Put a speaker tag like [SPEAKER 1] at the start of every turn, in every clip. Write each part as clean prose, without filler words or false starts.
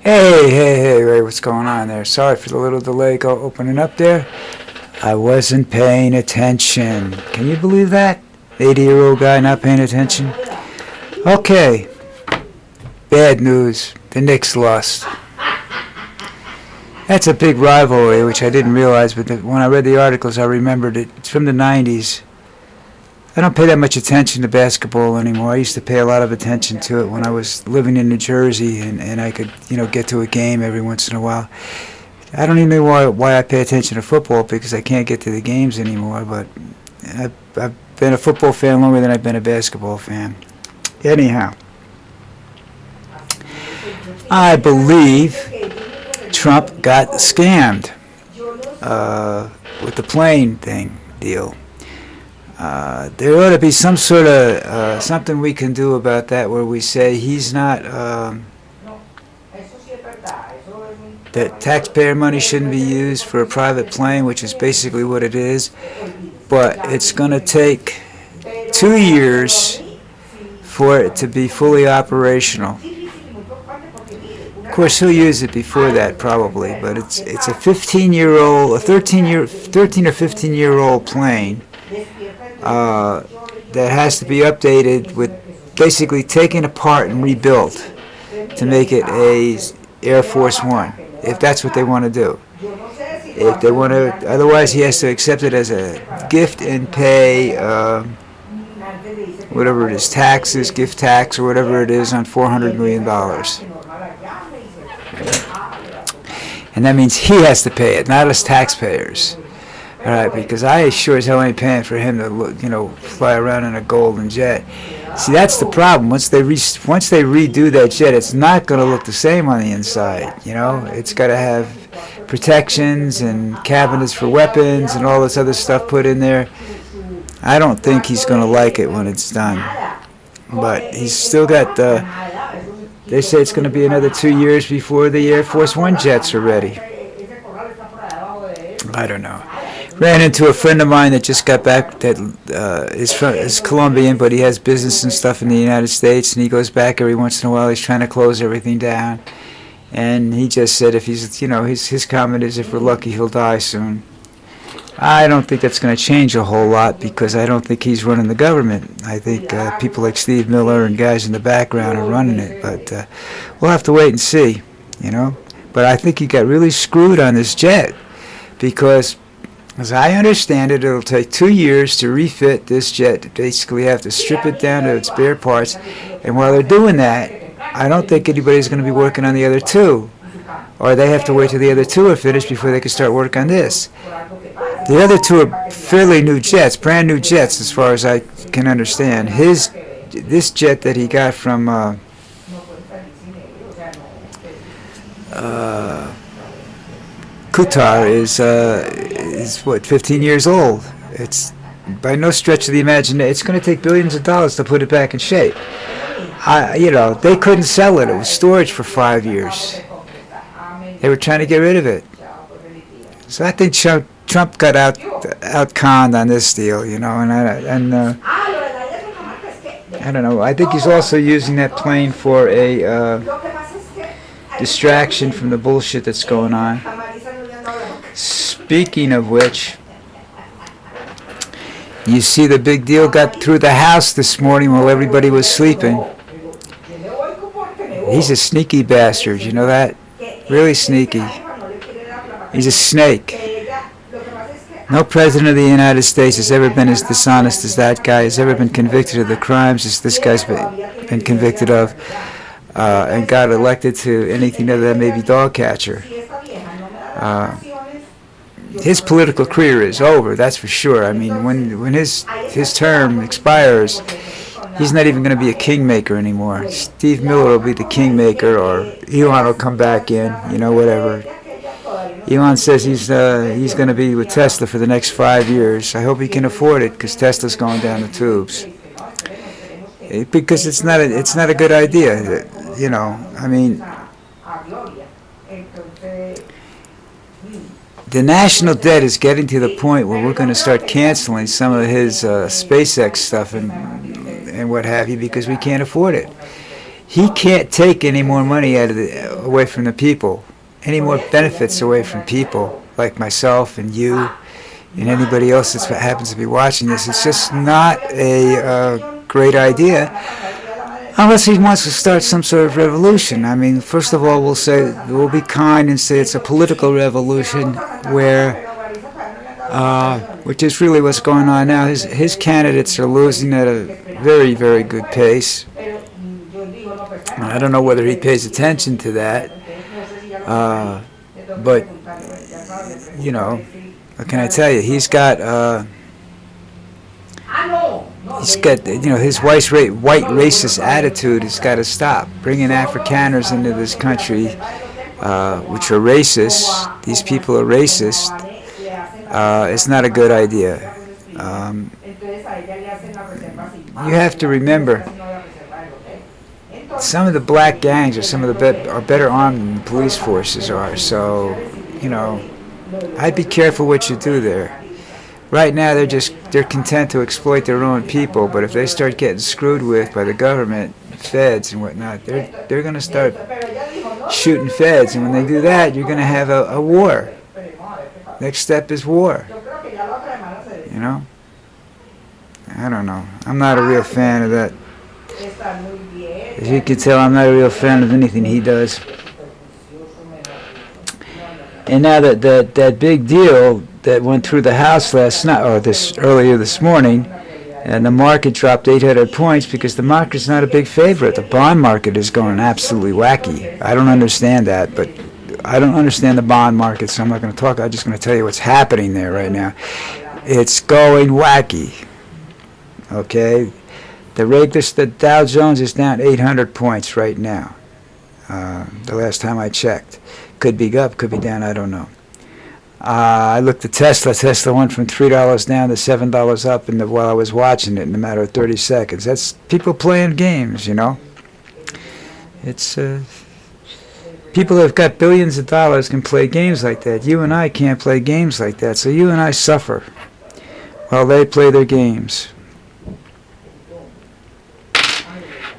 [SPEAKER 1] Hey, Ray, what's going on there? Sorry for the little delay opening up there. I wasn't paying attention. Can you believe that? 80-year-old guy not paying attention? Okay, bad news. The Knicks lost. That's a big rivalry, which I didn't realize, but when I read the articles, I remembered it. It's from the 90s. I don't pay that much attention to basketball anymore. I used to pay a lot of attention to it when I was living in New Jersey, and I could, get to a game every once in a while. I don't even know why I pay attention to football, because I can't get to the games anymore, but I've been a football fan longer than I've been a basketball fan. Anyhow, I believe Trump got scammed with the plane thing deal. There ought to be some sort of something we can do about that, where we say he's not, that taxpayer money shouldn't be used for a private plane, which is basically what it is, but it's going to take 2 years for it to be fully operational. Of course, he'll use it before that probably, but it's a 13 or 15-year-old plane. That has to be updated, with basically taken apart and rebuilt to make it a Air Force One, if that's what they want to do. If they want to, otherwise he has to accept it as a gift and pay whatever it is, taxes, gift tax or whatever it is on $400 million. And that means he has to pay it, not us taxpayers. All right, because I sure as hell ain't paying for him to, fly around in a golden jet. See, that's the problem. Once they redo that jet, it's not going to look the same on the inside. It's got to have protections and cabinets for weapons and all this other stuff put in there. I don't think he's going to like it when it's done. But he's still got they say it's going to be another 2 years before the Air Force One jets are ready. I don't know. Ran into a friend of mine that just got back, that is Colombian, but he has business and stuff in the United States, and he goes back every once in a while. He's trying to close everything down, and he just said if he's, his comment is, if we're lucky, he'll die soon. I don't think that's going to change a whole lot, because I don't think he's running the government. I think people like Steve Miller and guys in the background are running it, but we'll have to wait and see, But I think he got really screwed on this jet, because as I understand it, it'll take 2 years to refit this jet. Basically, have to strip it down to its bare parts. And while they're doing that, I don't think anybody's going to be working on the other two. Or they have to wait till the other two are finished before they can start work on this. The other two are fairly new jets, brand new jets as far as I can understand. This jet that he got from Qatar is what, 15 years old. It's by no stretch of the imagination. It's going to take billions of dollars to put it back in shape. They couldn't sell it. It was storage for 5 years. They were trying to get rid of it. So I think Trump got out-conned on this deal, and I don't know. I think he's also using that plane for a distraction from the bullshit that's going on. Speaking of which, you see the big deal got through the House this morning while everybody was sleeping. He's a sneaky bastard, you know that? Really sneaky. He's a snake. No president of the United States has ever been as dishonest as that guy, has ever been convicted of the crimes as this guy's been convicted of, and got elected to anything other than maybe dog catcher. His political career is over, that's for sure. I mean, when his term expires, he's not even going to be a kingmaker anymore. Steve Miller will be the kingmaker, or Elon will come back in, whatever. Elon says he's going to be with Tesla for the next 5 years. I hope he can afford it, because Tesla's going down the tubes. Because it's not a good idea, I mean, the national debt is getting to the point where we're going to start canceling some of his SpaceX stuff and what have you, because we can't afford it. he can't take any more money away from the people, any more benefits away from people like myself and you and anybody else that happens to be watching this. It's just not a great idea unless he wants to start some sort of revolution. I mean, first of all, we'll be kind and say it's a political revolution which is really what's going on now. His candidates are losing at a very, very good pace. I don't know whether he pays attention to that, but what can I tell you? He's got his white racist attitude has got to stop. Bringing Afrikaners into this country, which are racist. These people are racist. It's not a good idea. You have to remember, some of the black gangs are better armed than the police forces are. So, I'd be careful what you do there. Right now, they're content to exploit their own people. But if they start getting screwed with by the government, feds and whatnot, they're going to start shooting feds. And when they do that, you're going to have a war. Next step is war. I don't know. I'm not a real fan of that. As you can tell, I'm not a real fan of anything he does. And now that big deal that went through the House last night, or earlier this morning, and the market dropped 800 points because the market's not a big favorite. The bond market is going absolutely wacky. I don't understand that, but I don't understand the bond market, so I'm not going to talk. I'm just going to tell you what's happening there right now. It's going wacky. Okay? The Dow Jones is down 800 points right now. The last time I checked. Could be up, could be down, I don't know. I looked at Tesla. Tesla went from $3 down to $7 up while I was watching it in a matter of 30 seconds. That's people playing games, It's people that have got billions of dollars can play games like that. You and I can't play games like that, so you and I suffer while they play their games.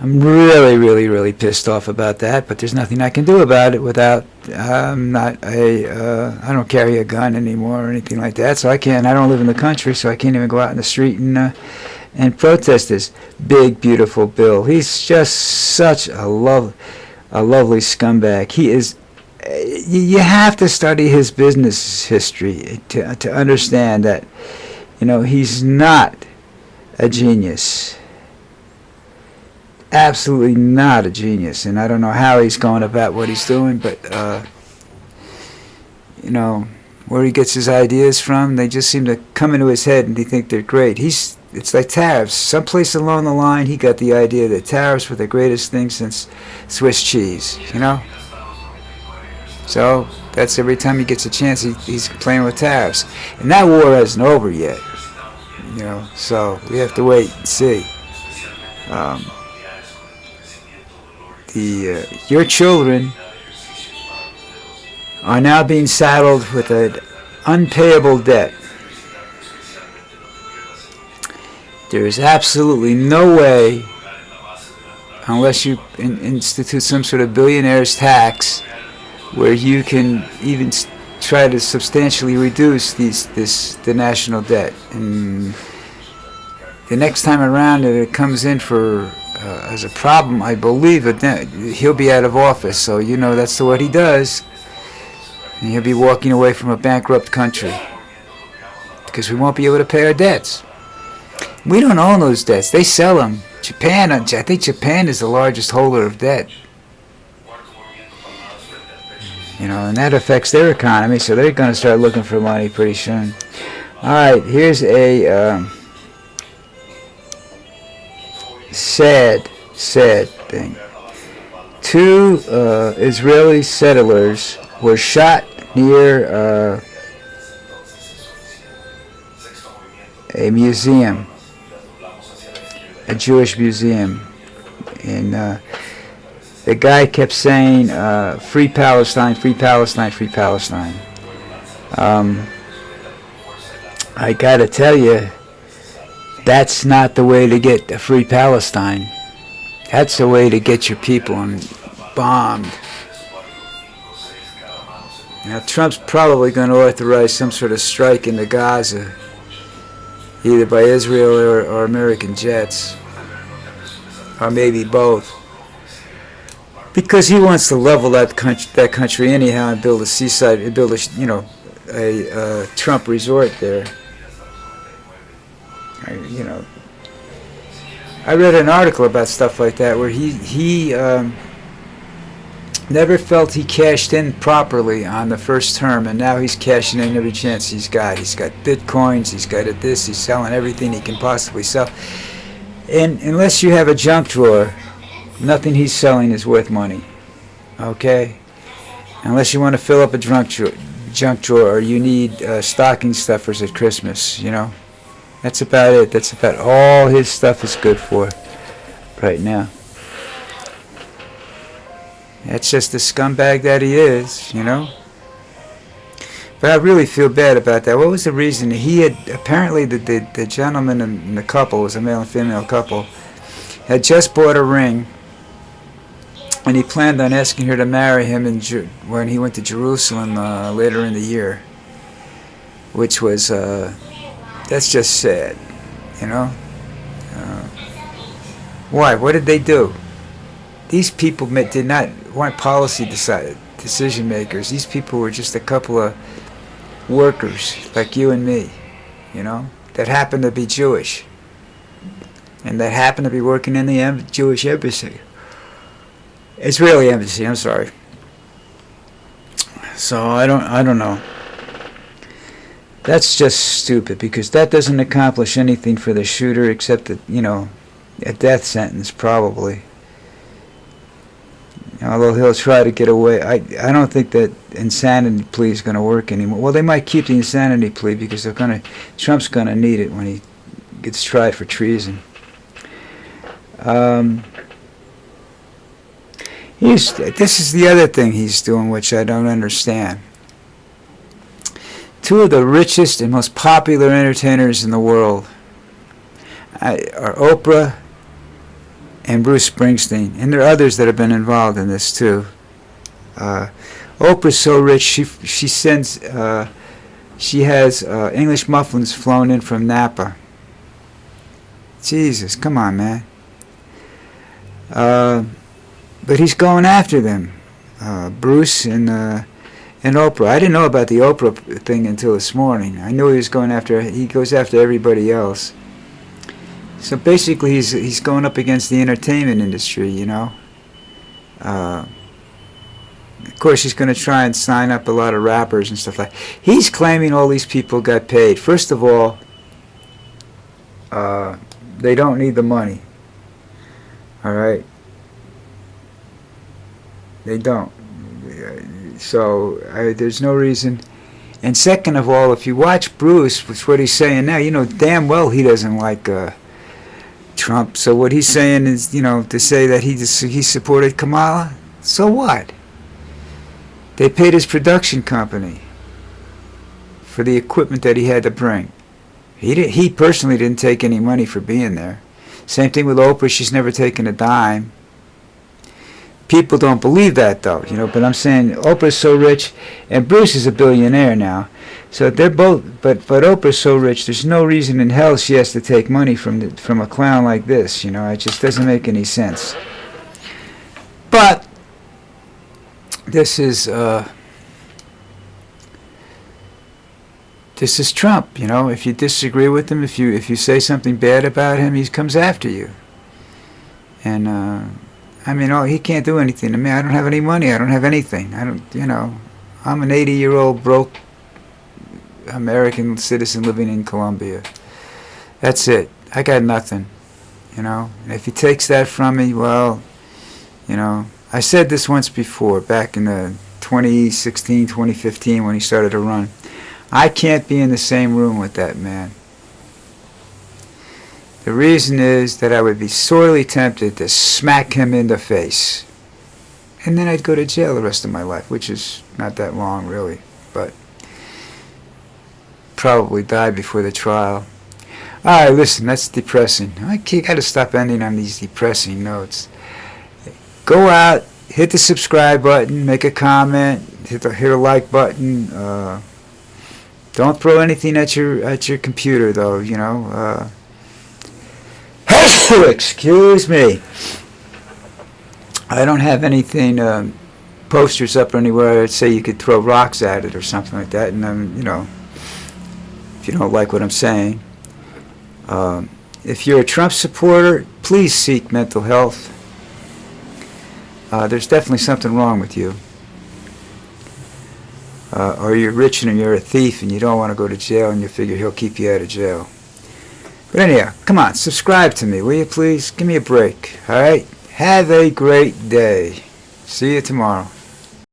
[SPEAKER 1] I'm really, really, really pissed off about that, but there's nothing I can do about it without, I don't carry a gun anymore or anything like that, so I don't live in the country, so I can't even go out in the street and protest this big, beautiful bill. He's just such a lovely scumbag. He is, you have to study his business history to understand that, he's not a genius. Absolutely not a genius, and I don't know how he's going about what he's doing, but where he gets his ideas from, they just seem to come into his head and they think they're great. It's like tariffs. Someplace along the line, he got the idea that tariffs were the greatest thing since Swiss cheese, So that's every time he gets a chance, he's playing with tariffs, and that war isn't over yet, So we have to wait and see. Your children are now being saddled with an unpayable debt. There is absolutely no way, unless you institute some sort of billionaire's tax, where you can even try to substantially reduce the national debt. And the next time around that it comes in as a problem, I believe he'll be out of office. So that's what he does, and he'll be walking away from a bankrupt country because we won't be able to pay our debts. We don't own those debts; they sell them. Japan, I think Japan is the largest holder of debt. And that affects their economy, so they're going to start looking for money pretty soon. All right, here's a sad thing. 2 Israeli settlers were shot near a museum, a Jewish museum, and the guy kept saying, "Free Palestine, free Palestine, free Palestine." I gotta tell you, that's not the way to get a free Palestine. That's the way to get your people bombed. Now, Trump's probably going to authorize some sort of strike into Gaza, either by Israel or American jets, or maybe both, because he wants to level that country anyhow and build a seaside, build a Trump resort there. I read an article about stuff like that where he never felt he cashed in properly on the first term, and now he's cashing in every chance he's got. He's got bitcoins, he's got this, he's selling everything he can possibly sell. And unless you have a junk drawer, nothing he's selling is worth money. Okay? Unless you want to fill up a junk drawer, or you need stocking stuffers at Christmas, That's about it. That's about all his stuff is good for right now. That's just the scumbag that he is, But I really feel bad about that. What was the reason? He had, apparently the gentleman in the couple, was a male and female couple, had just bought a ring, and he planned on asking her to marry him when he went to Jerusalem later in the year, which was, that's just sad, Why? What did they do? These people weren't policy decision makers. These people were just a couple of workers like you and me, that happened to be Jewish, and that happened to be working in the Jewish embassy, Israeli embassy. I'm sorry. So I don't know. That's just stupid, because that doesn't accomplish anything for the shooter except that a death sentence probably. Although he'll try to get away. I don't think that insanity plea is going to work anymore. Well, they might keep the insanity plea because Trump's going to need it when he gets tried for treason. This is the other thing he's doing, which I don't understand. Two of the richest and most popular entertainers in the world are Oprah and Bruce Springsteen, and there are others that have been involved in this too. Oprah's so rich, she sends, she has English muffins flown in from Napa. Jesus, come on, man. But he's going after them, Bruce and Oprah. I didn't know about the Oprah thing until this morning. I knew he was going after. He goes after everybody else. So basically, he's going up against the entertainment industry, Of course, he's going to try and sign up a lot of rappers and stuff like that. He's claiming all these people got paid. First of all, they don't need the money. All right? They don't. So there's no reason. And second of all, if you watch Bruce, which what he's saying now, damn well he doesn't like Trump. So what he's saying is, to say that he supported Kamala. So what? They paid his production company for the equipment that he had to bring. He personally didn't take any money for being there. Same thing with Oprah. She's never taken a dime. People don't believe that, though, But I'm saying Oprah's so rich, and Bruce is a billionaire now. So they're both, but Oprah's so rich, there's no reason in hell she has to take money from a clown like this. It just doesn't make any sense. But this is Trump. If you disagree with him, if you say something bad about him, he comes after you. And he can't do anything to me. I don't have any money. I don't have anything. I'm an 80-year-old broke American citizen living in Colombia. That's it. I got nothing. And if he takes that from me, well, I said this once before, back in the 2016, 2015, when he started to run. I can't be in the same room with that man. The reason is that I would be sorely tempted to smack him in the face. And then I'd go to jail the rest of my life, which is not that long, really. But probably die before the trial. Alright, listen, that's depressing. I got to stop ending on these depressing notes. go out, hit the subscribe button, make a comment, hit a like button. Don't throw anything at your computer, though. You know. Excuse me. I don't have anything, posters up anywhere I'd say you could throw rocks at it or something like that. And you know, if you don't like what I'm saying, if you're a Trump supporter, please seek mental health. There's definitely something wrong with you. Or you're rich and you're a thief and you don't want to go to jail and you figure he'll keep you out of jail. But anyhow, come on, subscribe to me, will you please? Give me a break, all right? Have a great day. See you tomorrow.